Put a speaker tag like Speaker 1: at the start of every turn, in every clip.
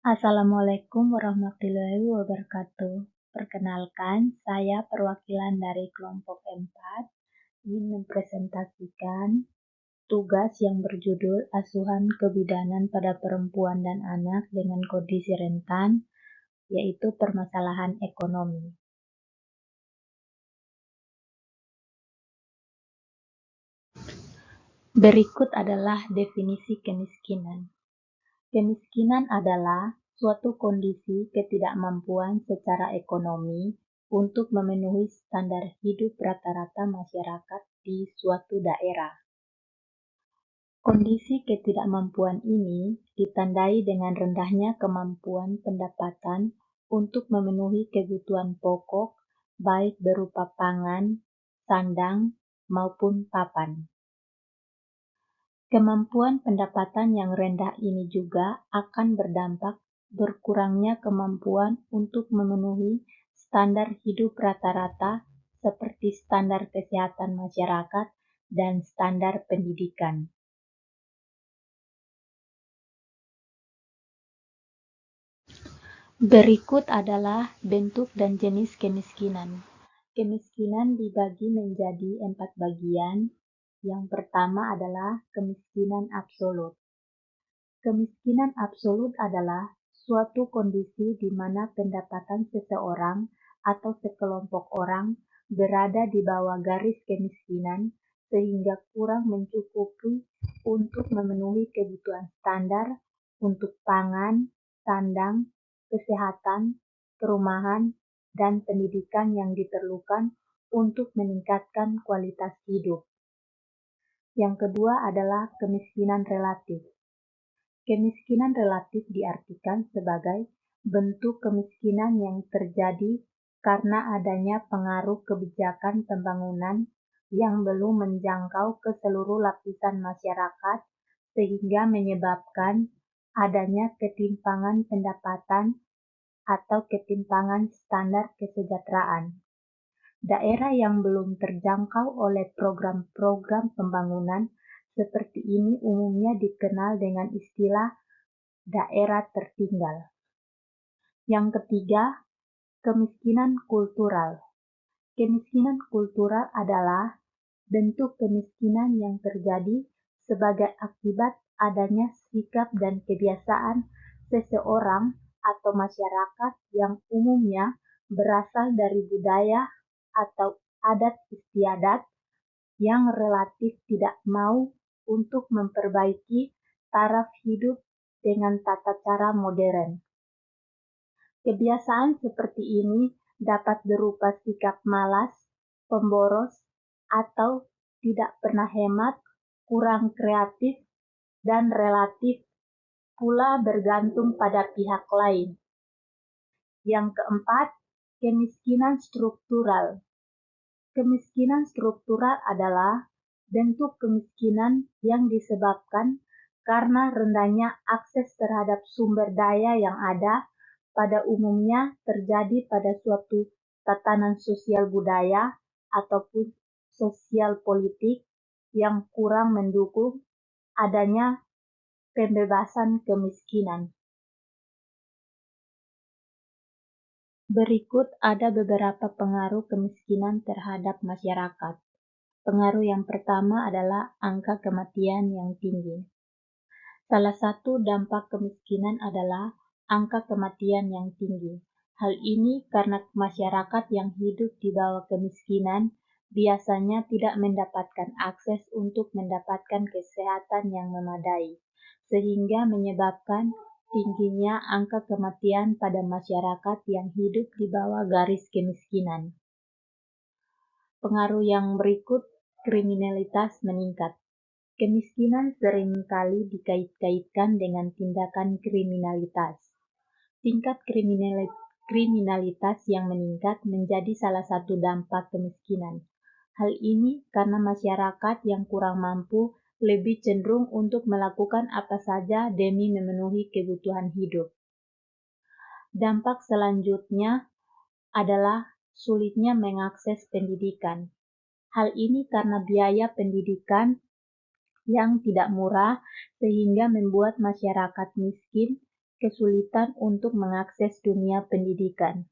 Speaker 1: Assalamualaikum warahmatullahi wabarakatuh. Perkenalkan, saya perwakilan dari kelompok 4 ingin mempresentasikan tugas yang berjudul Asuhan Kebidanan pada Perempuan dan Anak dengan Kondisi Rentan, yaitu permasalahan ekonomi. Berikut adalah definisi kemiskinan. Kemiskinan adalah suatu kondisi ketidakmampuan secara ekonomi untuk memenuhi standar hidup rata-rata masyarakat di suatu daerah. Kondisi ketidakmampuan ini ditandai dengan rendahnya kemampuan pendapatan untuk memenuhi kebutuhan pokok, baik berupa pangan, sandang, maupun papan. Kemampuan pendapatan yang rendah ini juga akan berdampak berkurangnya kemampuan untuk memenuhi standar hidup rata-rata seperti standar kesehatan masyarakat dan standar pendidikan. Berikut adalah bentuk dan jenis kemiskinan. Kemiskinan dibagi menjadi 4 bagian. Yang pertama adalah kemiskinan absolut. Kemiskinan absolut adalah suatu kondisi di mana pendapatan seseorang atau sekelompok orang berada di bawah garis kemiskinan sehingga kurang mencukupi untuk memenuhi kebutuhan standar untuk pangan, sandang, kesehatan, perumahan, dan pendidikan yang diperlukan untuk meningkatkan kualitas hidup. Yang kedua adalah kemiskinan relatif. Kemiskinan relatif diartikan sebagai bentuk kemiskinan yang terjadi karena adanya pengaruh kebijakan pembangunan yang belum menjangkau ke seluruh lapisan masyarakat sehingga menyebabkan adanya ketimpangan pendapatan atau ketimpangan standar kesejahteraan. Daerah yang belum terjangkau oleh program-program pembangunan seperti ini umumnya dikenal dengan istilah daerah tertinggal. Yang ketiga, kemiskinan kultural. Kemiskinan kultural adalah bentuk kemiskinan yang terjadi sebagai akibat adanya sikap dan kebiasaan seseorang atau masyarakat yang umumnya berasal dari budaya atau adat istiadat yang relatif tidak mau untuk memperbaiki taraf hidup dengan tata cara modern. Kebiasaan seperti ini dapat berupa sikap malas, pemboros, atau tidak pernah hemat, kurang kreatif, dan relatif pula bergantung pada pihak lain. Yang keempat, kemiskinan struktural. Kemiskinan struktural adalah bentuk kemiskinan yang disebabkan karena rendahnya akses terhadap sumber daya yang ada, pada umumnya terjadi pada suatu tatanan sosial budaya ataupun sosial politik yang kurang mendukung adanya pembebasan kemiskinan. Berikut ada beberapa pengaruh kemiskinan terhadap masyarakat. Pengaruh yang pertama adalah angka kematian yang tinggi. Salah satu dampak kemiskinan adalah angka kematian yang tinggi. Hal ini karena masyarakat yang hidup di bawah kemiskinan biasanya tidak mendapatkan akses untuk mendapatkan kesehatan yang memadai, sehingga menyebabkan tingginya angka kematian pada masyarakat yang hidup di bawah garis kemiskinan. Pengaruh yang berikut, kriminalitas meningkat. Kemiskinan seringkali dikait-kaitkan dengan tindakan kriminalitas. Tingkat kriminalitas yang meningkat menjadi salah satu dampak kemiskinan. Hal ini karena masyarakat yang kurang mampu lebih cenderung untuk melakukan apa saja demi memenuhi kebutuhan hidup. Dampak selanjutnya adalah sulitnya mengakses pendidikan. Hal ini karena biaya pendidikan yang tidak murah sehingga membuat masyarakat miskin kesulitan untuk mengakses dunia pendidikan.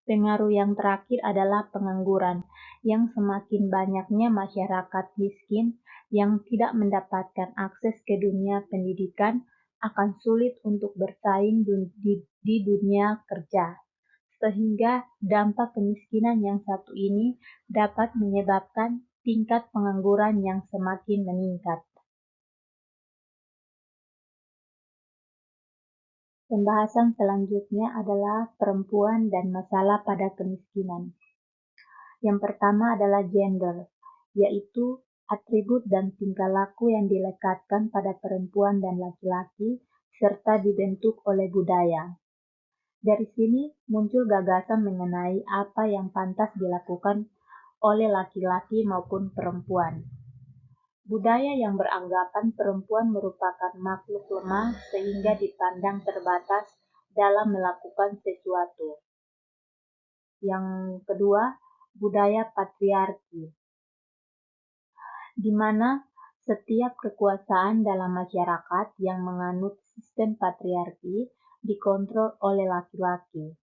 Speaker 1: Pengaruh yang terakhir adalah pengangguran, yang semakin banyaknya masyarakat miskin yang tidak mendapatkan akses ke dunia pendidikan akan sulit untuk bersaing di dunia kerja, sehingga dampak kemiskinan yang satu ini dapat menyebabkan tingkat pengangguran yang semakin meningkat. Pembahasan selanjutnya adalah perempuan dan masalah pada kemiskinan. Yang pertama adalah gender, yaitu atribut dan tingkah laku yang dilekatkan pada perempuan dan laki-laki serta dibentuk oleh budaya. Dari sini muncul gagasan mengenai apa yang pantas dilakukan oleh laki-laki maupun perempuan. Budaya yang beranggapan perempuan merupakan makhluk lemah sehingga dipandang terbatas dalam melakukan sesuatu. Yang kedua, budaya patriarki, di mana setiap kekuasaan dalam masyarakat yang menganut sistem patriarki dikontrol oleh laki-laki.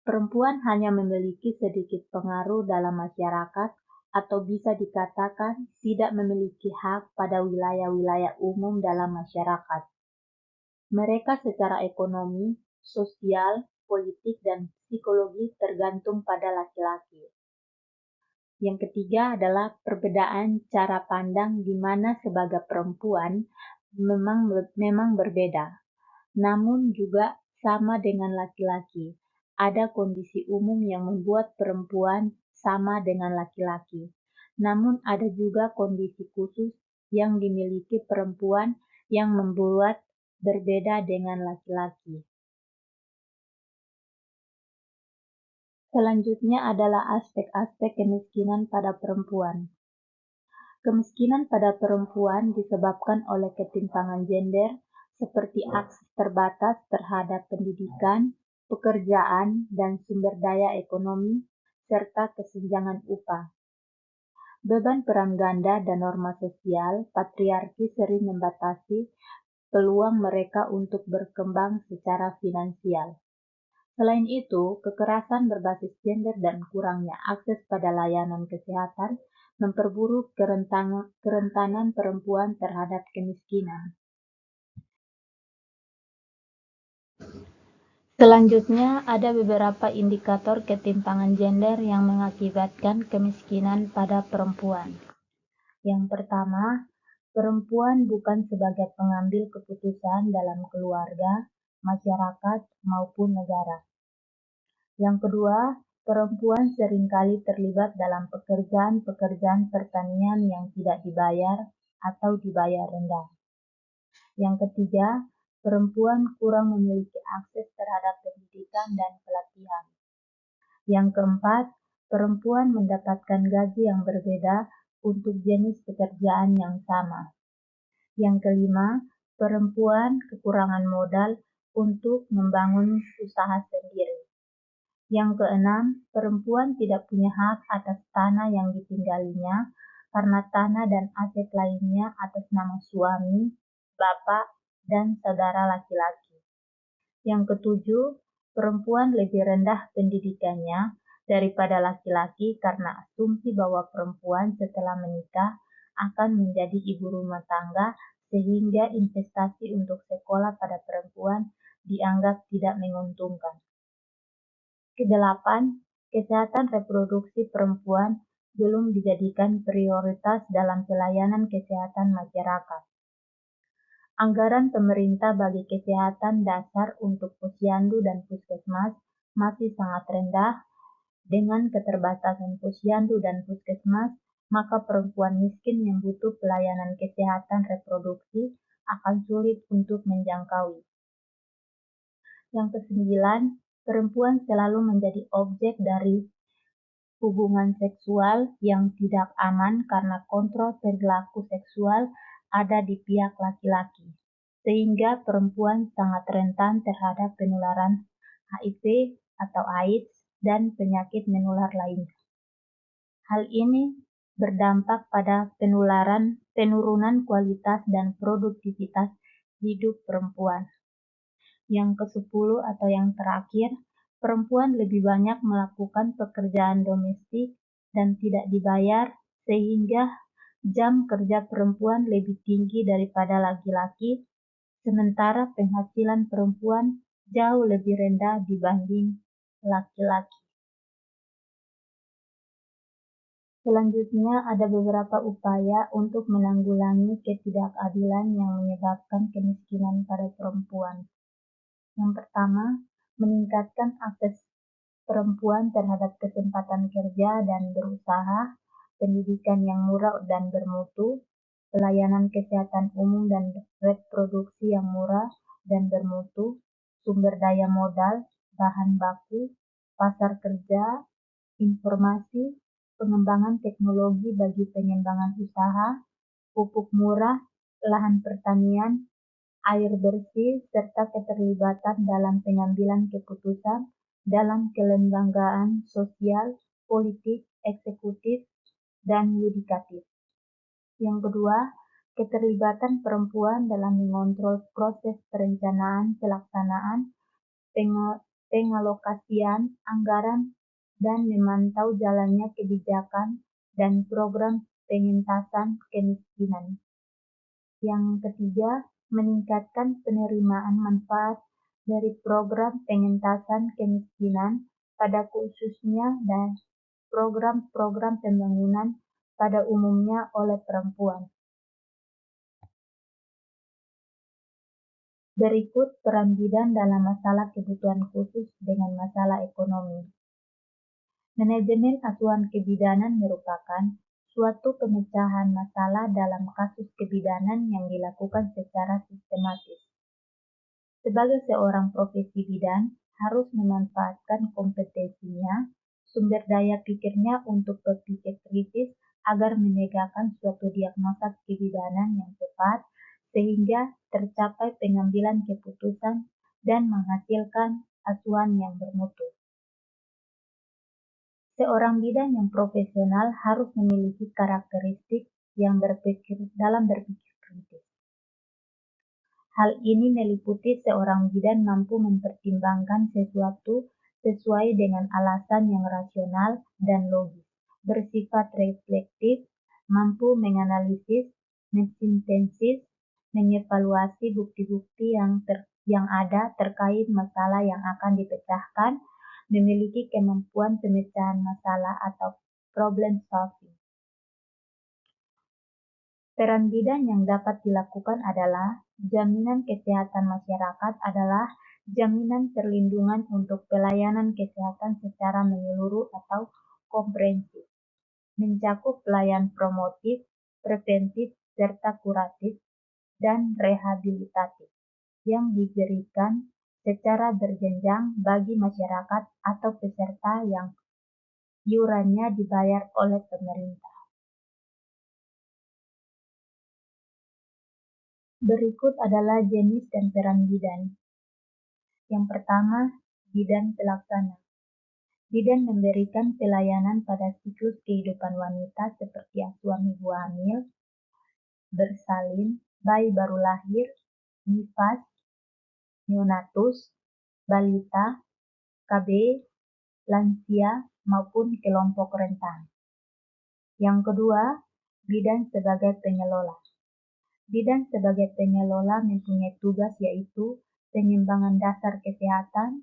Speaker 1: Perempuan hanya memiliki sedikit pengaruh dalam masyarakat atau bisa dikatakan tidak memiliki hak pada wilayah-wilayah umum dalam masyarakat. Mereka secara ekonomi, sosial, politik, dan psikologi tergantung pada laki-laki. Yang ketiga adalah perbedaan cara pandang di mana sebagai perempuan memang berbeda, namun juga sama dengan laki-laki. Ada kondisi umum yang membuat perempuan sama dengan laki-laki, namun ada juga kondisi khusus yang dimiliki perempuan yang membuat berbeda dengan laki-laki. Selanjutnya adalah aspek-aspek kemiskinan pada perempuan. Kemiskinan pada perempuan disebabkan oleh ketimpangan gender, seperti akses terbatas terhadap pendidikan, pekerjaan, dan sumber daya ekonomi, serta kesenjangan upah. Beban peran ganda dan norma sosial, patriarki sering membatasi peluang mereka untuk berkembang secara finansial. Selain itu, kekerasan berbasis gender dan kurangnya akses pada layanan kesehatan memperburuk kerentanan perempuan terhadap kemiskinan. Selanjutnya, ada beberapa indikator ketimpangan gender yang mengakibatkan kemiskinan pada perempuan. Yang pertama, perempuan bukan sebagai pengambil keputusan dalam keluarga, masyarakat, maupun negara. Yang kedua, perempuan seringkali terlibat dalam pekerjaan-pekerjaan pertanian yang tidak dibayar atau dibayar rendah. Yang ketiga, perempuan kurang memiliki akses terhadap pendidikan dan pelatihan. Yang keempat, perempuan mendapatkan gaji yang berbeda untuk jenis pekerjaan yang sama. Yang kelima, perempuan kekurangan modal untuk membangun usaha sendiri. Yang keenam, perempuan tidak punya hak atas tanah yang ditinggalinya karena tanah dan aset lainnya atas nama suami, bapak, dan saudara laki-laki. Yang ketujuh, perempuan lebih rendah pendidikannya daripada laki-laki karena asumsi bahwa perempuan setelah menikah akan menjadi ibu rumah tangga sehingga investasi untuk sekolah pada perempuan dianggap tidak menguntungkan. Kedelapan, kesehatan reproduksi perempuan belum dijadikan prioritas dalam pelayanan kesehatan masyarakat. Anggaran pemerintah bagi kesehatan dasar untuk posyandu dan puskesmas masih sangat rendah. Dengan keterbatasan posyandu dan puskesmas, maka perempuan miskin yang butuh pelayanan kesehatan reproduksi akan sulit untuk menjangkau. Yang kesembilan, perempuan selalu menjadi objek dari hubungan seksual yang tidak aman karena kontrol perilaku seksual ada di pihak laki-laki, sehingga perempuan sangat rentan terhadap penularan HIV atau AIDS dan penyakit menular lainnya. Hal ini berdampak pada penurunan kualitas dan produktivitas hidup perempuan. Yang ke-10 atau yang terakhir, perempuan lebih banyak melakukan pekerjaan domestik dan tidak dibayar, sehingga jam kerja perempuan lebih tinggi daripada laki-laki, sementara penghasilan perempuan jauh lebih rendah dibanding laki-laki. Selanjutnya, ada beberapa upaya untuk menanggulangi ketidakadilan yang menyebabkan kemiskinan pada perempuan. Yang pertama, meningkatkan akses perempuan terhadap kesempatan kerja dan berusaha, pendidikan yang murah dan bermutu, pelayanan kesehatan umum dan reproduksi yang murah dan bermutu, sumber daya modal, bahan baku, pasar kerja, informasi, pengembangan teknologi bagi pengembangan usaha, pupuk murah, lahan pertanian, air bersih, serta keterlibatan dalam pengambilan keputusan dalam kelembagaan sosial, politik, eksekutif, dan yudikatif. Yang kedua, keterlibatan perempuan dalam mengontrol proses perencanaan, pelaksanaan, pengalokasian anggaran, dan memantau jalannya kebijakan dan program pengentasan kemiskinan. Yang ketiga, meningkatkan penerimaan manfaat dari program pengentasan kemiskinan, pada khususnya dan program-program pembangunan pada umumnya oleh perempuan. Berikut peran bidan dalam masalah kebutuhan khusus dengan masalah ekonomi. Manajemen asuhan kebidanan merupakan suatu pemecahan masalah dalam kasus kebidanan yang dilakukan secara sistematis. Sebagai seorang profesi bidan, harus memanfaatkan kompetensinya, sumber daya pikirnya untuk berpikir kritis agar menegakkan suatu diagnosa kebidanan yang tepat, sehingga tercapai pengambilan keputusan dan menghasilkan asuhan yang bermutu. Seorang bidan yang profesional harus memiliki karakteristik yang dalam berpikir kritis. Hal ini meliputi seorang bidan mampu mempertimbangkan sesuatu sesuai dengan alasan yang rasional dan logis, bersifat reflektif, mampu menganalisis, mensintesis, mengevaluasi bukti-bukti yang ada terkait masalah yang akan dipecahkan, memiliki kemampuan pemecahan masalah atau problem solving. Peran bidan yang dapat dilakukan adalah jaminan kesehatan masyarakat adalah jaminan perlindungan untuk pelayanan kesehatan secara menyeluruh atau komprehensif, mencakup pelayanan promotif, preventif, serta kuratif, dan rehabilitatif yang diberikan secara berjenjang bagi masyarakat atau peserta yang iurannya dibayar oleh pemerintah. Berikut adalah jenis dan peran bidan. Yang pertama, bidan pelaksana. Bidan memberikan pelayanan pada siklus kehidupan wanita seperti asuhan ibu hamil, bersalin, bayi baru lahir, nifas, neonatus, balita, KB, lansia, maupun kelompok rentan. Yang kedua, bidan sebagai pengelola. Bidan sebagai pengelola mempunyai tugas yaitu pengembangan dasar kesehatan,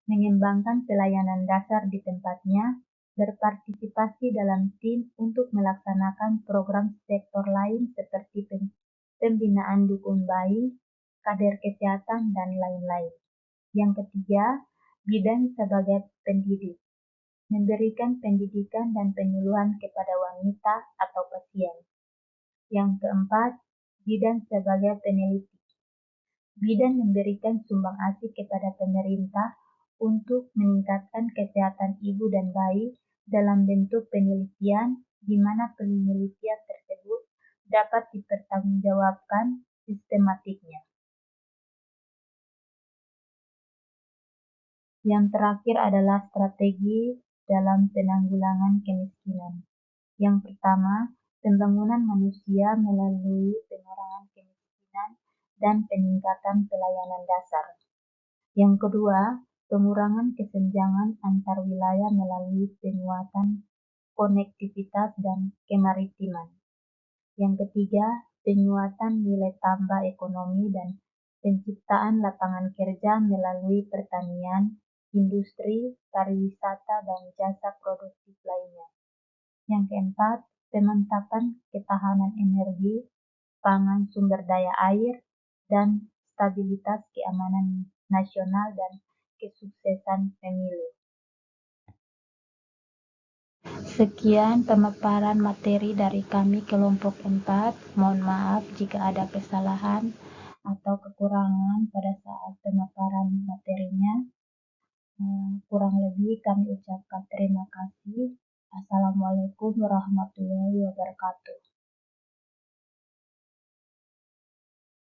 Speaker 1: mengembangkan pelayanan dasar di tempatnya, berpartisipasi dalam tim untuk melaksanakan program sektor lain seperti pembinaan dukun bayi, kader kesehatan, dan lain-lain. Yang ketiga, bidan sebagai pendidik, memberikan pendidikan dan penyuluhan kepada wanita atau pasien. Yang keempat, bidan sebagai peneliti. Bidan memberikan sumbang asih kepada pemerintah untuk meningkatkan kesehatan ibu dan bayi dalam bentuk penelitian, di mana penelitian tersebut dapat dipertanggungjawabkan sistematiknya. Yang terakhir adalah strategi dalam penanggulangan kemiskinan. Yang pertama, pembangunan manusia melalui pengurangan kemiskinan dan peningkatan pelayanan dasar. Yang kedua, pengurangan kesenjangan antar wilayah melalui penguatan konektivitas dan kemaritiman. Yang ketiga, penguatan nilai tambah ekonomi dan penciptaan lapangan kerja melalui pertanian, industri, pariwisata, dan jasa produktif lainnya. Yang keempat, pemantapan ketahanan energi, pangan, sumber daya air, dan stabilitas keamanan nasional dan kesuksesan pemilu. Sekian pemaparan materi dari kami kelompok 4. Mohon maaf jika ada kesalahan atau kekurangan pada saat pemaparan materinya. Kurang lebih kami ucapkan terima kasih. Assalamualaikum warahmatullahi wabarakatuh.